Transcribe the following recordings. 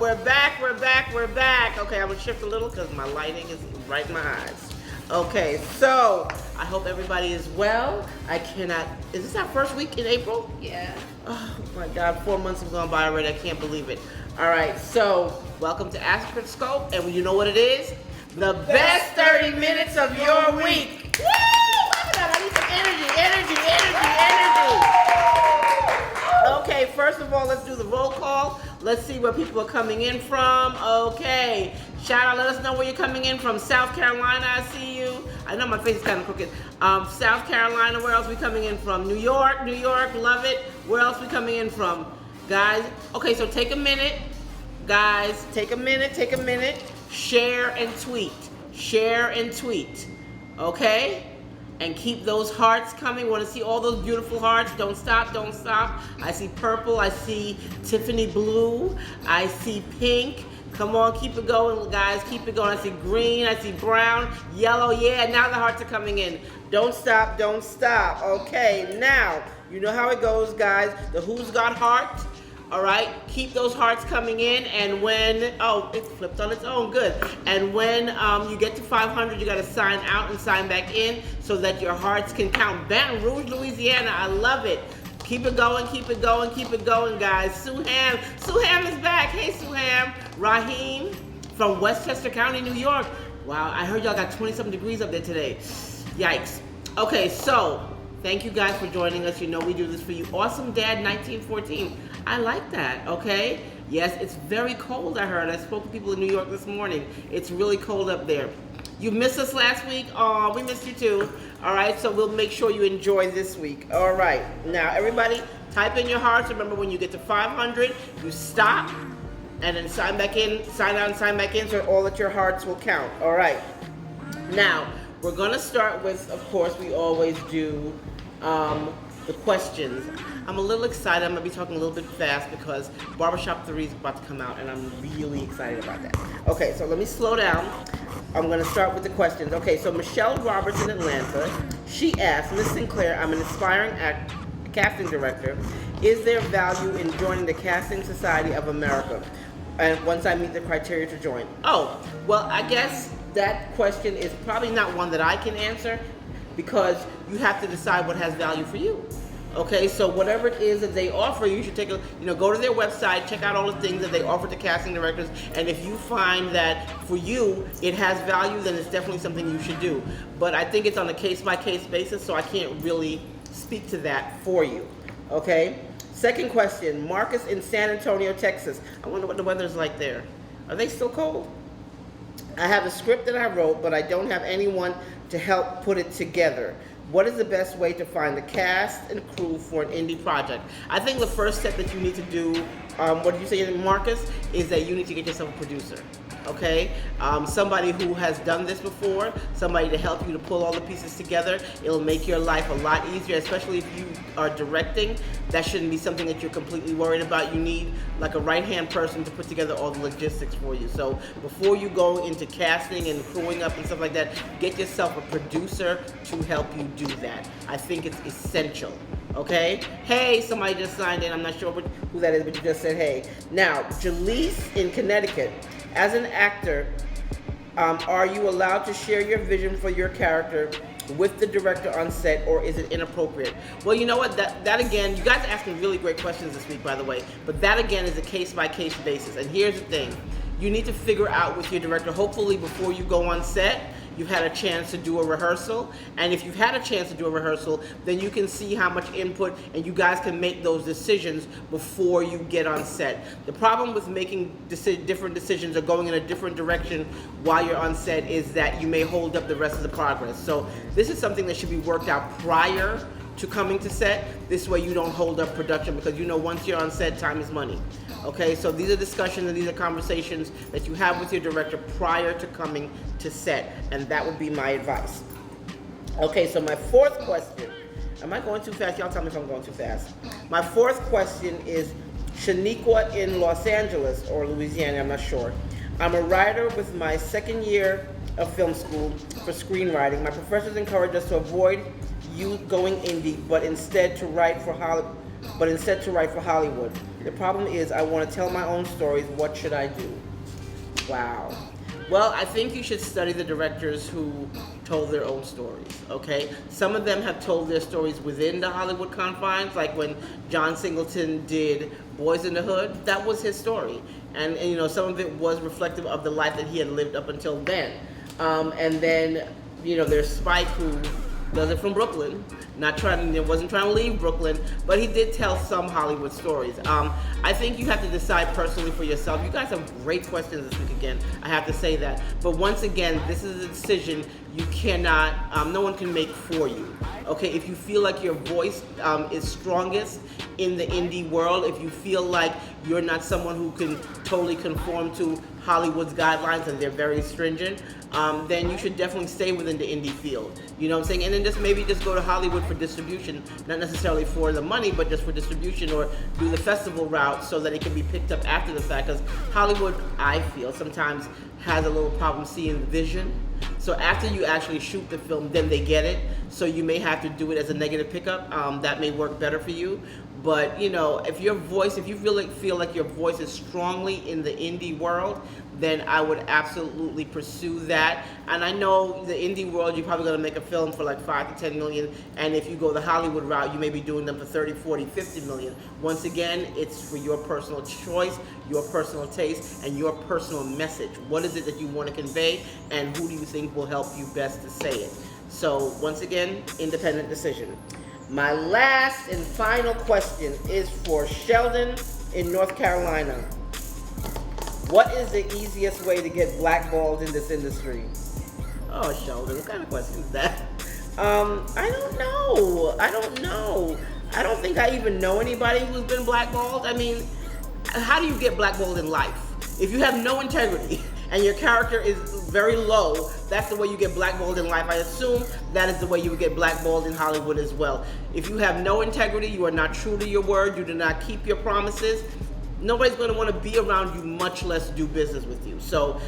we're back. Okay, I'm gonna shift a little because my lighting is right in my eyes. Okay, so I hope everybody is well. Is this our first week in April? Yeah. Oh my God, 4 months have gone by already. I can't believe it. All right, so welcome to Scope, and you know what it is? The best 30 minutes of your week. Woo! I need some energy. Okay, first of all, let's do the roll call. Let's see where people are coming in from. Okay, shout out, let us know where you're coming in from. South Carolina, I see you. I know my face is kind of crooked. South Carolina, where else we coming in from? New York, love it. Where else we coming in from? Guys, okay, so take a minute. Guys, take a minute. Share and tweet. Okay? And keep those hearts coming. Want to see all those beautiful hearts? Don't stop. I see purple. I see Tiffany blue. I see pink. Come on, keep it going, guys. Keep it going. I see green. I see brown, yellow. Yeah, now the hearts are coming in. Don't stop. Okay, now, you know how it goes, guys. The Who's Got Heart? All right, keep those hearts coming in, and when, it flipped on its own, good. And when you get to 500, you got to sign out and sign back in so that your hearts can count. Baton Rouge, Louisiana, I love it. Keep it going, guys. Suham is back. Hey, Suham. Raheem from Westchester County, New York. Wow, I heard y'all got 20-something degrees up there today. Yikes. Okay, so thank you guys for joining us. You know we do this for you. Awesome Dad 1914. I like that, okay? Yes, it's very cold, I heard. I spoke to people in New York this morning. It's really cold up there. You missed us last week? Oh, we missed you too. All right, so we'll make sure you enjoy this week. All right, now everybody type in your hearts. Remember, when you get to 500, you stop and then sign back in, sign out and sign back in so all of your hearts will count. All right, now we're gonna start with, of course, we always do the questions. I'm a little excited. I'm going to be talking a little bit fast because Barbershop 3 is about to come out, and I'm really excited about that. Okay, so let me slow down. I'm going to start with the questions. Okay, so Michelle Roberts in Atlanta, she asked, Ms. Sinclair, I'm an aspiring casting director. Is there value in joining the Casting Society of America? And once I meet the criteria to join. Oh, well, I guess that question is probably not one that I can answer, because you have to decide what has value for you. Okay, so whatever it is that they offer, you should go to their website, check out all the things that they offer to casting directors, and if you find that for you it has value, then it's definitely something you should do. But I think it's on a case-by-case basis, so I can't really speak to that for you. Okay? Second question, Marcus in San Antonio, Texas. I wonder what the weather's like there. Are they still cold? I have a script that I wrote, but I don't have anyone to help put it together. What is the best way to find the cast and crew for an indie project? I think the first step that you need to do, what did you say, Marcus, is that you need to get yourself a producer. Okay? Somebody who has done this before, somebody to help you to pull all the pieces together. It'll make your life a lot easier, especially if you are directing. That shouldn't be something that you're completely worried about. You need like a right-hand person to put together all the logistics for you. So before you go into casting and crewing up and stuff like that, get yourself a producer to help you do that. I think it's essential. Okay? Hey, somebody just signed in. I'm not sure who that is, but you just said hey. Now, Jaleese in Connecticut. As an actor, are you allowed to share your vision for your character with the director on set, or is it inappropriate? Well, you know what, that again, you guys are asking really great questions this week, by the way, but that again is a case-by-case basis. And here's the thing, you need to figure out with your director, hopefully before you go on set, you've had a chance to do a rehearsal, and if you've had a chance to do a rehearsal, then you can see how much input, and you guys can make those decisions before you get on set. The problem with making different decisions or going in a different direction while you're on set is that you may hold up the rest of the progress. So this is something that should be worked out prior to coming to set. This way you don't hold up production, because you know once you're on set, time is money. Okay, so these are discussions and these are conversations that you have with your director prior to coming to set, and that would be my advice. Okay, so my fourth question, am I going too fast? Y'all tell me if I'm going too fast. My fourth question is Shaniqua in Los Angeles or Louisiana, I'm not sure. I'm a writer with my second year of film school for screenwriting. My professors encourage us to avoid you going indie, but instead to write for but instead to write for Hollywood. The problem is I want to tell my own stories. What should I do? Wow. Well, I think you should study the directors who told their own stories, okay? Some of them have told their stories within the Hollywood confines, like when John Singleton did Boys in the Hood, that was his story. And you know, some of it was reflective of the life that he had lived up until then. And then, you know, there's Spike, who does it from Brooklyn, wasn't trying to leave Brooklyn, but he did tell some Hollywood stories. I think you have to decide personally for yourself. You guys have great questions this week again, I have to say that. But once again, this is a decision you cannot, no one can make for you. Okay, if you feel like your voice is strongest in the indie world, if you feel like you're not someone who can totally conform to Hollywood's guidelines and they're very stringent, then you should definitely stay within the indie field. You know what I'm saying? And then maybe just go to Hollywood for distribution, not necessarily for the money, but just for distribution, or do the festival route so that it can be picked up after the fact. Because Hollywood, I feel, sometimes has a little problem seeing the vision. So after you actually shoot the film, then they get it. So you may have to do it as a negative pickup. That may work better for you. But you know, if you feel like your voice is strongly in the indie world, then I would absolutely pursue that. And I know the indie world, you're probably going to make a film for like 5 to 10 million. And if you go the Hollywood route, you may be doing them for 30, 40, 50 million. Once again, it's for your personal choice, your personal taste, and your personal message. What is it that you want to convey, and who do you think will help you best to say it? So once again, independent decision. My last and final question is for Sheldon in North Carolina. What is the easiest way to get blackballed in this industry? Oh, Sheldon, what kind of question is that? I don't know. I don't think I even know anybody who's been blackballed. I mean, how do you get blackballed in life? If you have no integrity and your character is very low, that's the way you get blackballed in life. I assume that is the way you would get blackballed in Hollywood as well. If you have no integrity, you are not true to your word, you do not keep your promises, nobody's going to want to be around you, much less do business with you. So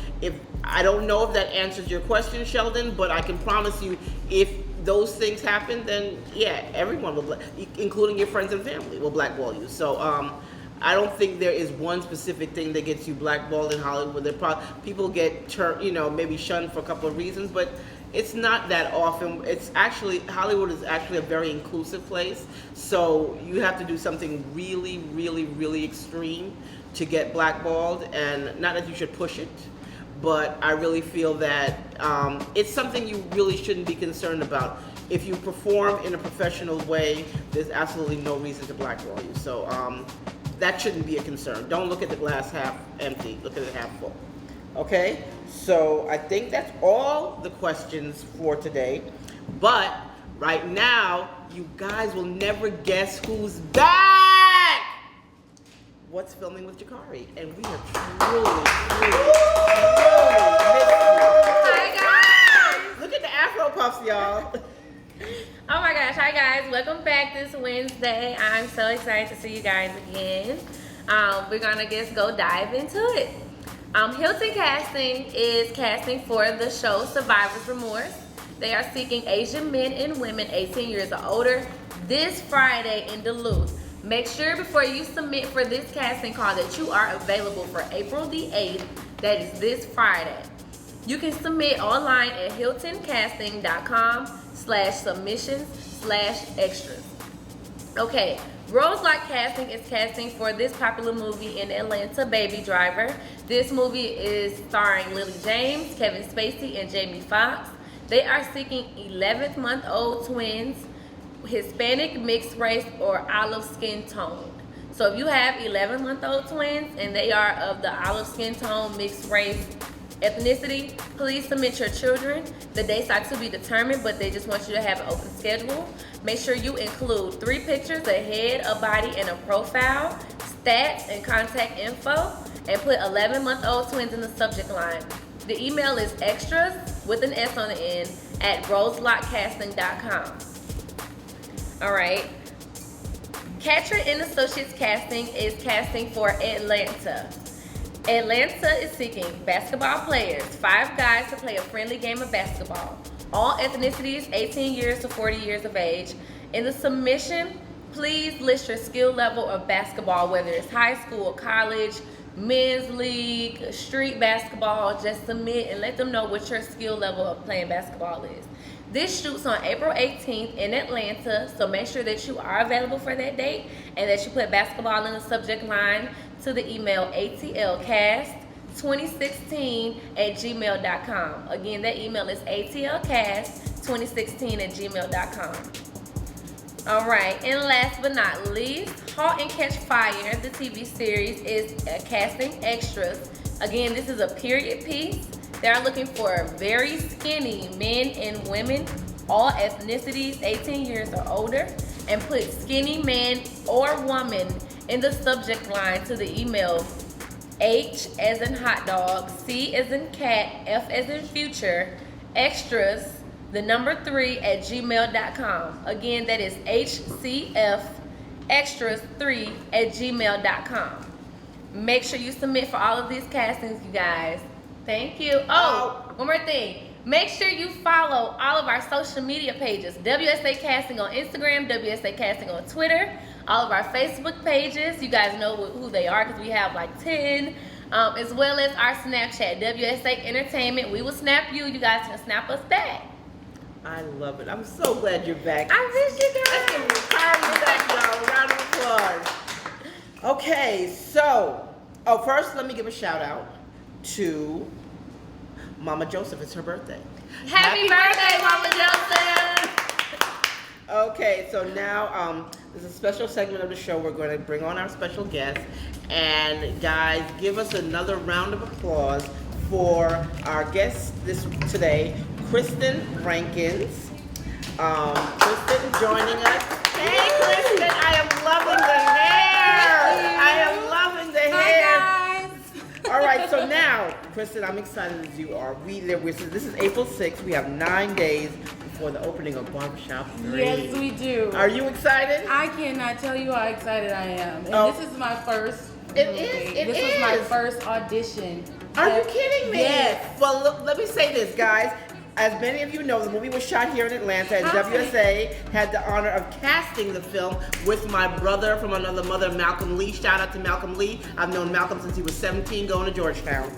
I don't know if that answers your question, Sheldon, but I can promise you, if those things happen, then yeah, everyone will, including your friends and family, will blackball you. So I don't think there is one specific thing that gets you blackballed in Hollywood. People get maybe shunned for a couple of reasons, but it's not that often. Hollywood is actually a very inclusive place. So you have to do something really, really, really extreme to get blackballed, and not that you should push it, but I really feel that it's something you really shouldn't be concerned about. If you perform in a professional way, there's absolutely no reason to blackball you. So that shouldn't be a concern. Don't look at the glass half empty, look at it half full. Okay, so I think that's all the questions for today. But right now, you guys will never guess who's back! What's Filming with Jakari? And we have truly Hi guys! Look at the Afro puffs, y'all. Oh my gosh, hi guys, welcome back this Wednesday. I'm so excited to see you guys again. We're gonna just go dive into it. Hilton Casting is casting for the show Survivor's Remorse. They are seeking Asian men and women 18 years or older this Friday in Duluth. Make sure before you submit for this casting call that you are available for April the 8th, that is this Friday. You can submit online at hiltoncasting.com/submissions/extras. Okay, Roselock Casting is casting for this popular movie in Atlanta, Baby Driver. This movie is starring Lily James, Kevin Spacey, and Jamie Foxx. They are seeking 11-month-old twins, Hispanic, mixed race, or olive skin tone. So if you have 11-month-old twins and they are of the olive skin tone, mixed race, ethnicity, please submit your children. The dates are to be determined, but they just want you to have an open schedule. Make sure you include 3 pictures, a head, a body, and a profile, stats, and contact info, and put 11-month-old twins in the subject line. The email is extras with an S on the end at roselockcasting.com. All right. Catcher and Associates Casting is casting for Atlanta. Atlanta is seeking basketball players, 5 guys to play a friendly game of basketball. All ethnicities, 18 years to 40 years of age. In the submission, please list your skill level of basketball, whether it's high school, college, men's league, street basketball. Just submit and let them know what your skill level of playing basketball is. This shoots on April 18th in Atlanta, so make sure that you are available for that date and that you put basketball in the subject line to the email atlcast2016@gmail.com. Again, that email is atlcast2016@gmail.com. All right, and last but not least, Halt and Catch Fire, the TV series, is casting extras. Again, this is a period piece. They're looking for very skinny men and women, all ethnicities 18 years or older, and put skinny man or woman in the subject line to the email H as in hot dog, C as in cat, F as in future, extras, the number 3@gmail.com. Again, that is HCF extras 3@gmail.com. Make sure you submit for all of these castings, you guys. Thank you. Oh, one more thing. Make sure you follow all of our social media pages. WSA Casting on Instagram, WSA Casting on Twitter, all of our Facebook pages. You guys know who they are because we have like 10. As well as our Snapchat, WSA Entertainment. We will snap you. You guys can snap us back. I love it. I'm so glad you're back. I miss you guys. Let's give Carmen back, y'all. A round of applause. Okay, so, first let me give a shout out to Mama Joseph. It's her birthday. Happy birthday, Mama Joseph! Okay, so now there's a special segment of the show. We're going to bring on our special guest. And guys, give us another round of applause for our guest today, Kristen Rankins. Kristen joining us. Hey, Kristen, I am loving the hair. I am loving the hair. Hi, guys. All right, so now, Kristen, I'm excited as you are. This is April 6th. We have 9 days before the opening of Barbershop 3. Yes, we do. Are you excited? I cannot tell you how excited I am. And Oh. this is my first It movie. is, it This was my is. first audition. Are you kidding me? Yes. Well, look, let me say this, guys. As many of you know, the movie was shot here in Atlanta, and Hi. WSA had the honor of casting the film with my brother from another mother, Malcolm Lee. Shout out to Malcolm Lee. I've known Malcolm since he was 17, going to Georgetown.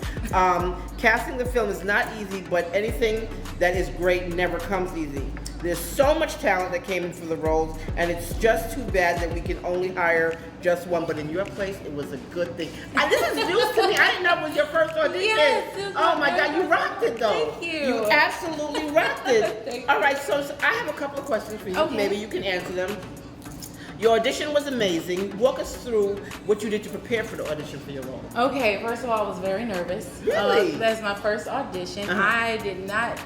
Casting the film is not easy, but anything that is great never comes easy. There's so much talent that came in for the roles, and it's just too bad that we can only hire just one. But in your place, it was a good thing. This is news to me. I didn't know it was your first audition. Yes, it was Oh my my God, you first- rocked it though. Thank you. You absolutely rocked it. Thank you. All right, so I have a couple of questions for you. Okay. Maybe you can answer them. Your audition was amazing. Walk us through what you did to prepare for the audition for your role. Okay, first of all, I was very nervous. Really? That's my first audition. Uh-huh. I did not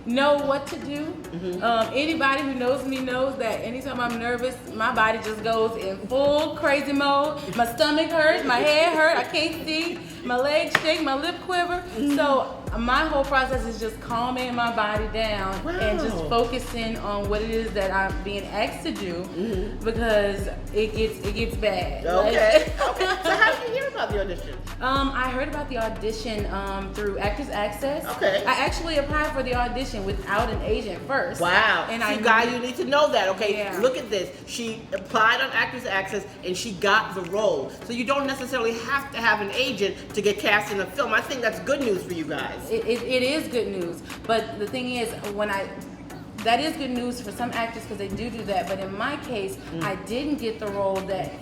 know what to do. Anybody who knows me knows that anytime I'm nervous, my body just goes in full crazy mode. My stomach hurts, my head hurts, I can't see, my legs shake, my lip quiver. So my whole process is just calming my body down and just Wow. focusing on what it is that I'm being asked to do because it gets bad. Okay. Like- Okay. So how did you hear about the audition? I heard about the audition through Actors Access. Okay. I actually applied for the audition without an agent first. Wow. And See, I guys, knew- you need to know that, okay? Yeah. Look at this. She applied on Actors Access and she got the role. So you don't necessarily have to have an agent to get cast in a film. I think that's good news for you guys. It is good news, but the thing is, that is good news for some actors because they do that. But in my case, I didn't get the role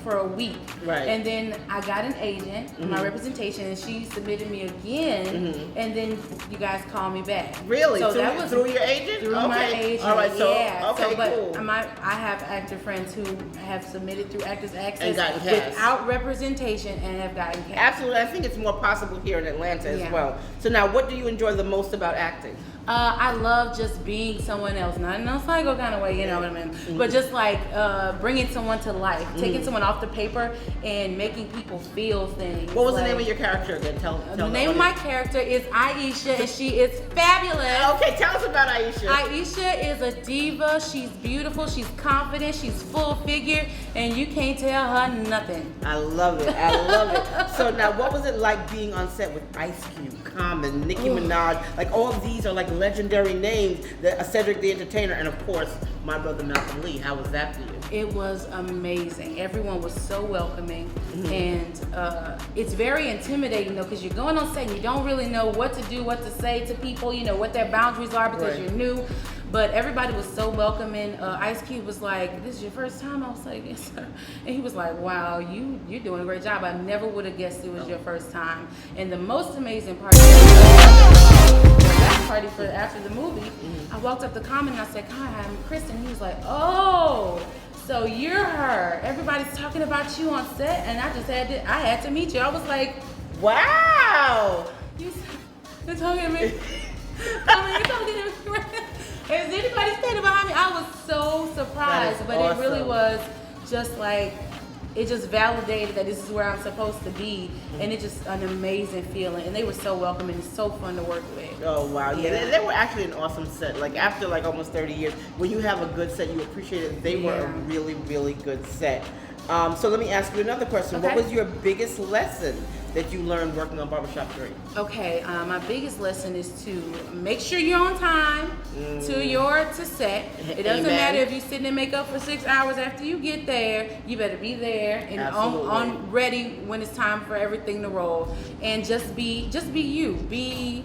for a week. Right. And then I got an agent, my representation, and she submitted me again. And then you guys called me back. Really? So through, that was through your agent? through my Okay. agent. All right, so, yeah. okay, so, but cool. I have actor friends who have submitted through Actors Access And gotten cast. without representation and have gotten cast. Absolutely. I think it's more possible here in Atlanta as Yeah. well. So now, what do you enjoy the most about acting? I love just being someone else, not in a psycho kind of way, you know what I mean? But just like bringing someone to life, taking someone off the paper and making people feel things. What was the like- name of your character again? Tell The name of my character is Aisha, and she is fabulous. Okay, tell us about Aisha. Aisha is a diva. She's beautiful. She's confident. She's full figure, and you can't tell her nothing. I love it. I love it. So now, what was it like being on set with Ice Cube, Common, Nicki Minaj? Like all of these are like legendary names. Cedric the Entertainer, and of course my brother Malcolm Lee. How was that for you? It was amazing. Everyone was so welcoming, and it's very intimidating though, because you're going on set and you don't really know what to do, what to say to people, you know, what their boundaries are because you're new. But everybody was so welcoming. Ice Cube was like, "This is your first time?" I was like, "Yes, sir." And he was like, "Wow, you're doing a great job. I never would have guessed it was your first time." And the most amazing part, that party for after the movie, I walked up to Common and I said, "Hi, I'm Kristen." He was like, "Oh, so you're her. Everybody's talking about you on set, and I had to meet you." I was like, Wow. You're talking to me? I mean, you're talking to me. Is anybody standing behind me? I was so surprised, but awesome. It really was just like, it just validated that this is where I'm supposed to be, and it's just an amazing feeling. And they were so welcoming and so fun to work with. Oh wow, yeah, they were actually an awesome set. Like after like almost 30 years, when you have a good set, you appreciate it. They were a really, really good set. So let me ask you another question. Okay. What was your biggest lesson that you learned working on Barbershop 3? Okay, my biggest lesson is to make sure you're on time to set. It doesn't matter if you're sitting in makeup for 6 hours after you get there. You better be there and on ready when it's time for everything to roll. And just be you. Be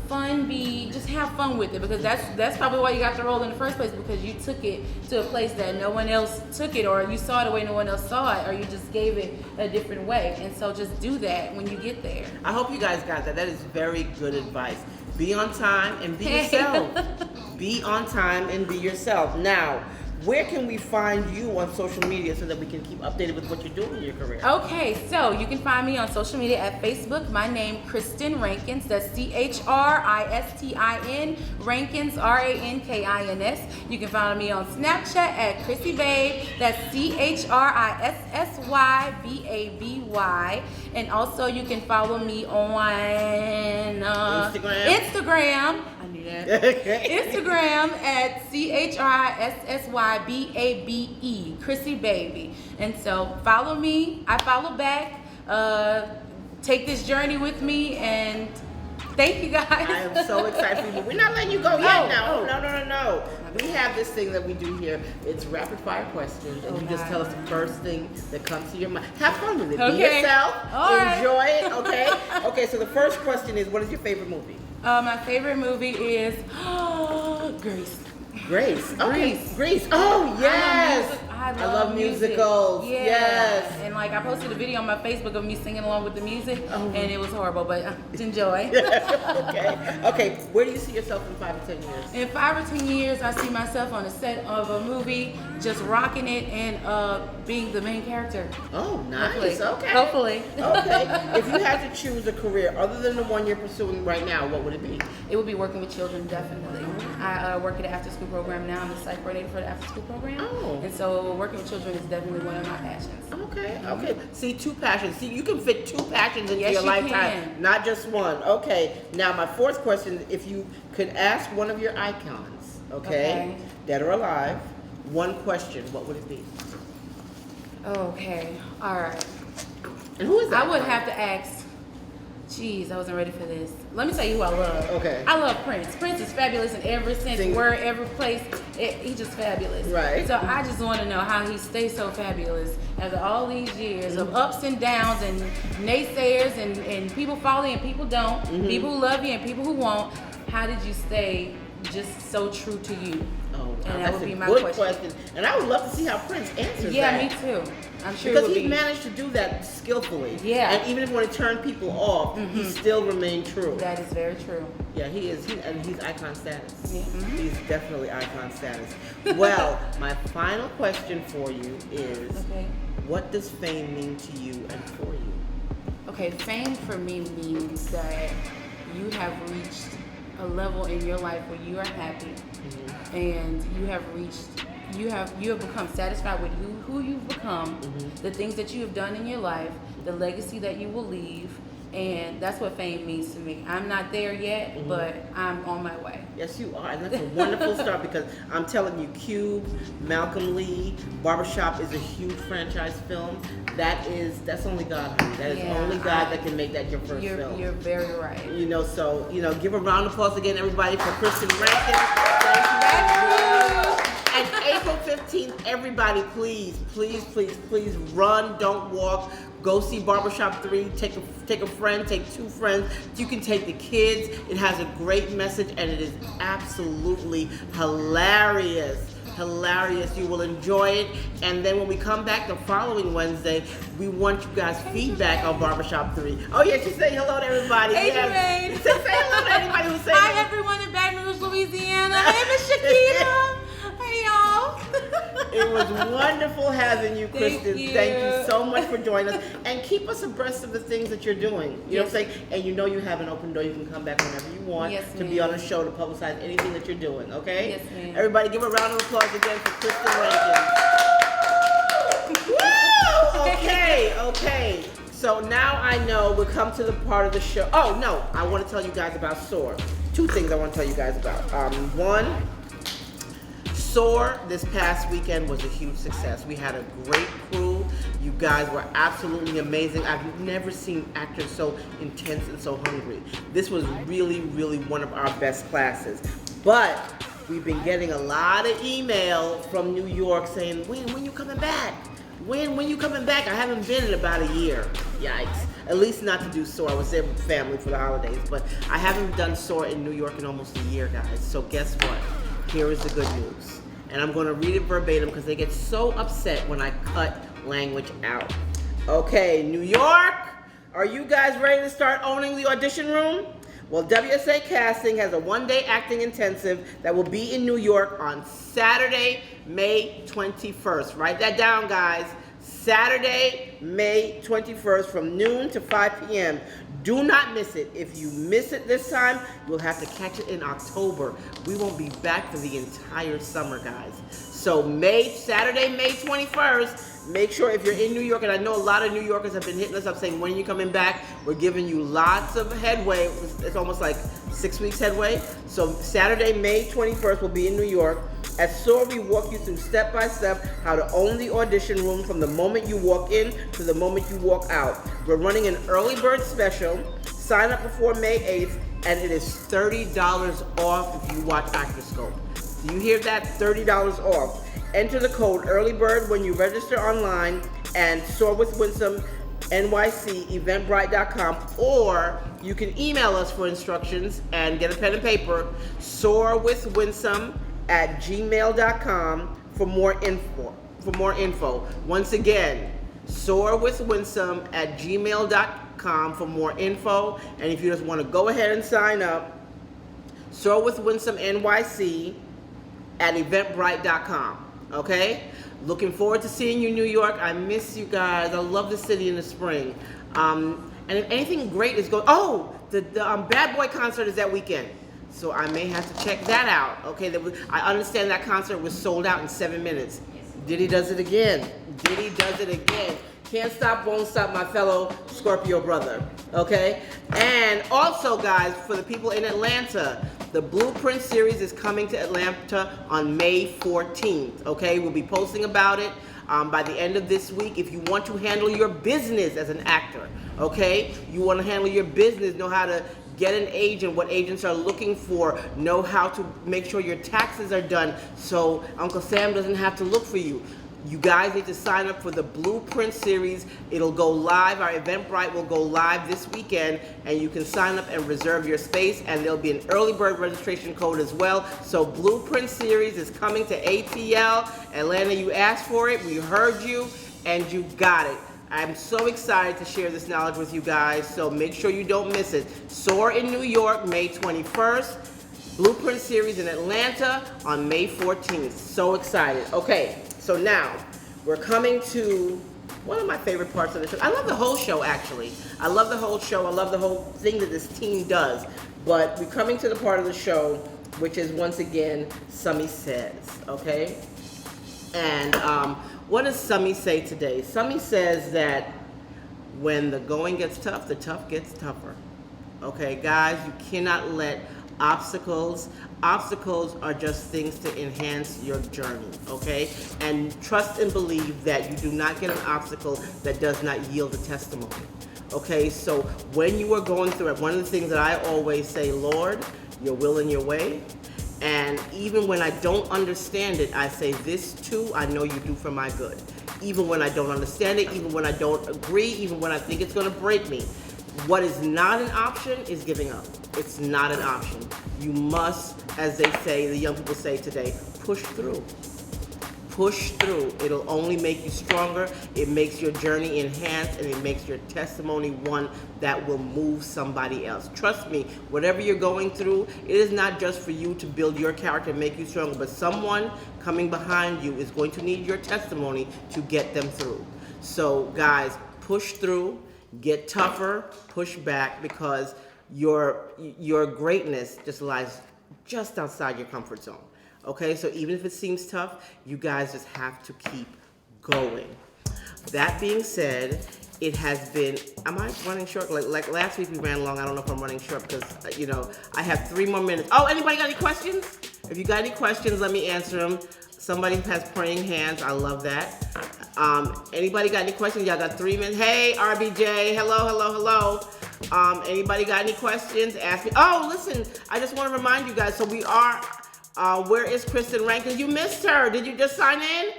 fun, just have fun with it, because that's probably why you got the role in the first place, because you took it to a place that no one else took it, or you saw it the way no one else saw it, or you just gave it a different way. And so just do that when you get there. I hope you guys got that. That is very good advice. Be on time and be yourself. Be on time and be yourself. Now, where can we find you on social media so that we can keep updated with what you're doing in your career? Okay, so you can find me on social media at Facebook. My name, Kristen Rankins. That's CHRISTIN, Rankins, RANKINS. You can follow me on Snapchat at Chrissy Babe. That's CHRISSYBABY. And also you can follow me on Instagram. I knew that. Instagram at CHRISSYBABE, Chrissy Baby. And so follow me. I follow back. Take this journey with me, and thank you guys. I am so excited for you, but we're not letting you go yet now. Oh. No. We have this thing that we do here. It's rapid fire questions, and you just tell us the first thing that comes to your mind. Have fun with it. Be yourself. Enjoy it. Okay. Okay. So the first question is, what is your favorite movie? My favorite movie is Grease. Grease. Okay. Grease. Oh yes. I love musicals. Yeah. Yes. And like I posted a video on my Facebook of me singing along with the music, and it was horrible, but enjoy. Okay. Where do you see yourself in 5 to 10 years? In 5 or 10 years, I see myself on a set of a movie, just rocking it and being the main character. Oh, nice. Hopefully. Okay. If you had to choose a career other than the one you're pursuing right now, what would it be? It would be working with children, definitely. I work at an after-school program now. I'm the psych coordinator for the after-school program. Oh. And so working with children is definitely one of my passions. Okay. See, 2 passions. See, you can fit 2 passions into your lifetime, can. not just one. Okay. Now, my fourth question, if you could ask one of your icons, okay, dead or alive, one question, what would it be? Okay. All right. And who is that? I would have to ask. Jeez, I wasn't ready for this. Let me tell you who I love. Okay. I love Prince. Prince is fabulous in every sense, word, every place. He's just fabulous. Right. So I just want to know how he stays so fabulous after all these years of ups and downs and naysayers and people follow you and people don't, people who love you and people who won't. How did you stay just so true to you? Oh, and that that's would be a my good question. And I would love to see how Prince answers that. Yeah, me too. I'm sure because he managed to do that skillfully. Yeah. And even if when it turned people off, he still remained true. That is very true. Yeah, he is. And he's icon status. Yeah. He's definitely icon status. Well, my final question for you is, what does fame mean to you and for you? Okay, fame for me means that you have reached a level in your life where you are happy, and you have become satisfied with who you've become, the things that you have done in your life, the legacy that you will leave, and that's what fame means to me. I'm not there yet, but I'm on my way. Yes, you are, and that's a wonderful start, because I'm telling you, Cube, Malcolm Lee, Barbershop is a huge franchise film. That's only God, honey. That is only God that can make that your first film. You're very right. So, give a round of applause again, everybody, for Kristen Rankins. Thank you. And April 15th, everybody, please, please, please, please run, don't walk. Go see Barbershop 3. Take a friend, take 2 friends. You can take the kids. It has a great message and it is absolutely hilarious. Hilarious. You will enjoy it. And then when we come back the following Wednesday, we want you guys' feedback on Barbershop 3. Oh yeah, she's saying hello to everybody. Hey, Yes. Say hello to anybody who's saying Hi everyone in Baton Rouge, Louisiana. Hey, Miss Shakita. Hey y'all. It was wonderful having you, Kristen. you. Thank you so much for joining us. And keep us abreast of the things that you're doing. You know what I'm saying? And you know you have an open door. You can come back whenever you want Yes, to be on the show to publicize anything that you're doing, okay? Yes, ma'am. Everybody give a round of applause again for Kristen Rankin. Woo! Okay. So now I know we'll come to the part of the show. Oh, no. I want to tell you guys about SOAR. 2 things I want to tell you guys about. One, SOAR this past weekend was a huge success. We had a great crew. You guys were absolutely amazing. I've never seen actors so intense and so hungry. This was really, really one of our best classes. But we've been getting a lot of email from New York saying, when you coming back? When you coming back? I haven't been in about a year. Yikes. At least not to do SOAR. I was there with family for the holidays. But I haven't done SOAR in New York in almost a year, guys. So guess what? Here is the good news. And I'm going to read it verbatim because they get so upset when I cut language out. Okay, New York, are you guys ready to start owning the audition room? Well, WSA Casting has a 1-day acting intensive that will be in New York on Saturday, May 21st. Write that down, guys. Saturday, May 21st from noon to 5 p.m. Do not miss it. If you miss it this time, you'll have to catch it in October. We won't be back for the entire summer, guys. So Saturday, May 21st, make sure if you're in New York, and I know a lot of New Yorkers have been hitting us up saying, when are you coming back? We're giving you lots of headway. It's almost like 6 weeks headway. So Saturday, May 21st, will be in New York. At SOAR, we walk you through step-by-step how to own the audition room from the moment you walk in to the moment you walk out. We're running an early bird special. Sign up before May 8th, and it is $30 off if you watch Actorscope. Do you hear that? $30 off. Enter the code EARLYBIRD when you register online and SOAR with Winsome NYC eventbrite.com, or you can email us for instructions and get a pen and paper, soarwithwinsome@gmail.com for more info. Once again, soarwithwinsome@gmail.com for more info. And if you just want to go ahead and sign up, SOAR with Winsome NYC at eventbrite.com. Okay? Looking forward to seeing you in New York. I miss you guys. I love the city in the spring. And if anything great is going, the Bad Boy concert is that weekend. So I may have to check that out. Okay, I understand that concert was sold out in 7 minutes. Diddy does it again. Can't stop, won't stop, my fellow Scorpio brother. Okay? And also, guys, for the people in Atlanta, the Blueprint series is coming to Atlanta on May 14th. Okay? We'll be posting about it by the end of this week. If you want to handle your business as an actor, okay? You want to handle your business, know how to get an agent, what agents are looking for, know how to make sure your taxes are done so Uncle Sam doesn't have to look for you. You guys need to sign up for the Blueprint series. It'll go live. Our Eventbrite will go live this weekend, and you can sign up and reserve your space, and there'll be an early bird registration code as well. So Blueprint series is coming to ATL. Atlanta, you asked for it, we heard you, and you got it. I'm so excited to share this knowledge with you guys, so make sure you don't miss it. SOAR in New York, May 21st. Blueprint series in Atlanta on May 14th. So excited. Okay, so now we're coming to one of my favorite parts of the show. I love the whole show, actually. I love the whole show. I love the whole thing that this team does. But we're coming to the part of the show, which is, once again, Summy Says, okay? And what does Summy say today? Summy says that when the going gets tough, the tough gets tougher. Okay, guys, you cannot let obstacles are just things to enhance your journey, okay? And trust and believe that you do not get an obstacle that does not yield a testimony, okay? So when you are going through it, one of the things that I always say, Lord, your will and your way, And even when I don't understand it, I say, this too, I know you do for my good. Even when I don't understand it, even when I don't agree, even when I think it's gonna break me. What is not an option is giving up. It's not an option. You must, as they say, the young people say today, push through. Push through. It'll only make you stronger. It makes your journey enhanced, and it makes your testimony one that will move somebody else. Trust me, whatever you're going through, it is not just for you to build your character and make you stronger, but someone coming behind you is going to need your testimony to get them through. So guys, push through, get tougher, push back, because your greatness just lies just outside your comfort zone. Okay, so even if it seems tough, you guys just have to keep going. That being said, it has been, am I running short? Like last week we ran long. I don't know if I'm running short because, I have 3 more minutes. Oh, anybody got any questions? If you got any questions, let me answer them. Somebody has praying hands. I love that. Anybody got any questions? Y'all got 3 minutes. Hey, RBJ. Hello. Anybody got any questions? Ask me. Oh, listen, I just want to remind you guys, so we are... where is Kristen Rankin? You missed her. Did you just sign in?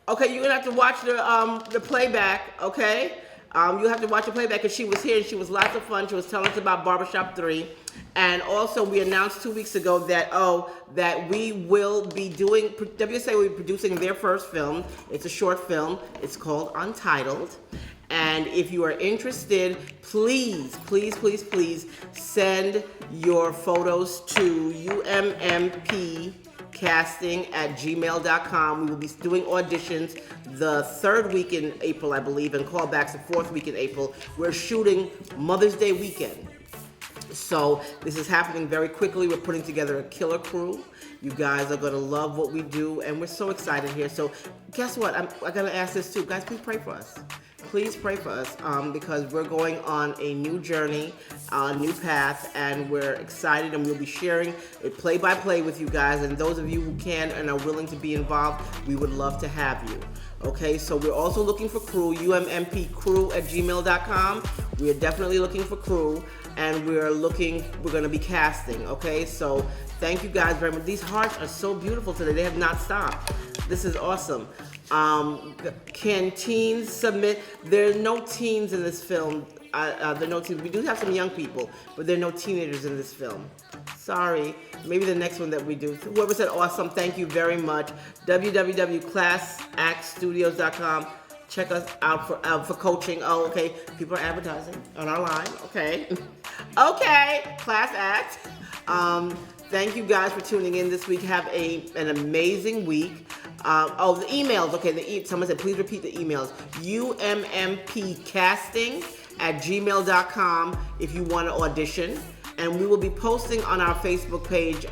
Okay, you're gonna have to watch the playback. Okay, you have to watch the playback because she was here and she was lots of fun. She was telling us about Barbershop 3, and also we announced 2 weeks ago that we will be doing, WSA will be producing their first film. It's a short film. It's called Untitled. And if you are interested, please send your photos to ummpcasting@gmail.com. We will be doing auditions the 3rd week in April, I believe, and callbacks the 4th week in April. We're shooting Mother's Day weekend. So this is happening very quickly. We're putting together a killer crew. You guys are going to love what we do, and we're so excited here. So guess what? I'm going to ask this too. Guys, please pray for us. Please pray for us because we're going on a new journey, a new path, and we're excited, and we'll be sharing it play-by-play with you guys. And those of you who can and are willing to be involved, we would love to have you. Okay, so we're also looking for crew, ummpcrew@gmail.com. We are definitely looking for crew, and we're going to be casting, okay? So thank you guys very much. These hearts are so beautiful today. They have not stopped. This is awesome. Can teens submit? There are no teens in this film. There are no teens. We do have some young people, but there are no teenagers in this film. Sorry. Maybe the next one that we do. Whoever said awesome, thank you very much. www.classactstudios.com. Check us out for coaching. Oh, okay. People are advertising on our line. Okay. Okay. Class Act. Thank you guys for tuning in this week. Have an amazing week. The emails. Okay, someone said please repeat the emails. ummpcasting@gmail.com if you want to audition. And we will be posting on our Facebook page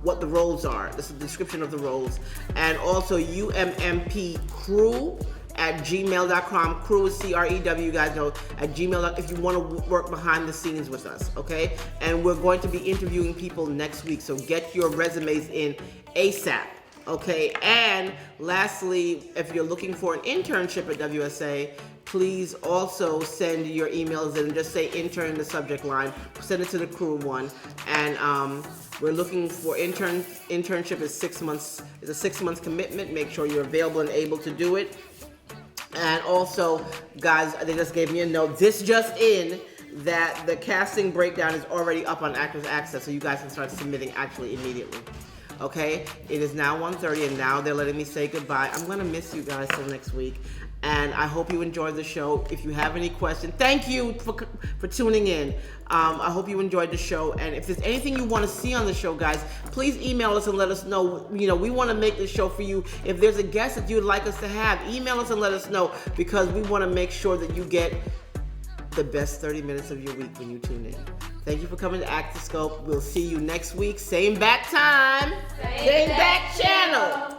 what the roles are. This is the description of the roles. And also ummpcrew@gmail.com. Crew is CREW, you guys know, at gmail.com if you want to work behind the scenes with us, okay? And we're going to be interviewing people next week, so get your resumes in ASAP, okay? And lastly, if you're looking for an internship at WSA, please also send your emails in and just say intern in the subject line. Send it to the crew one. And we're looking for internship is 6 months. It's a 6 month commitment. Make sure you're available and able to do it. And also, guys, they just gave me a note. This just in, that the casting breakdown is already up on Actors Access, so you guys can start submitting actually immediately. Okay? It is now 1:30, and now they're letting me say goodbye. I'm going to miss you guys till next week. And I hope you enjoyed the show. If you have any questions, thank you for tuning in. I hope you enjoyed the show. And if there's anything you want to see on the show, guys, please email us and let us know. We want to make this show for you. If there's a guest that you'd like us to have, email us and let us know, because we want to make sure that you get the best 30 minutes of your week when you tune in. Thank you for coming to Actoscope. We'll see you next week. Same back time. Same back channel.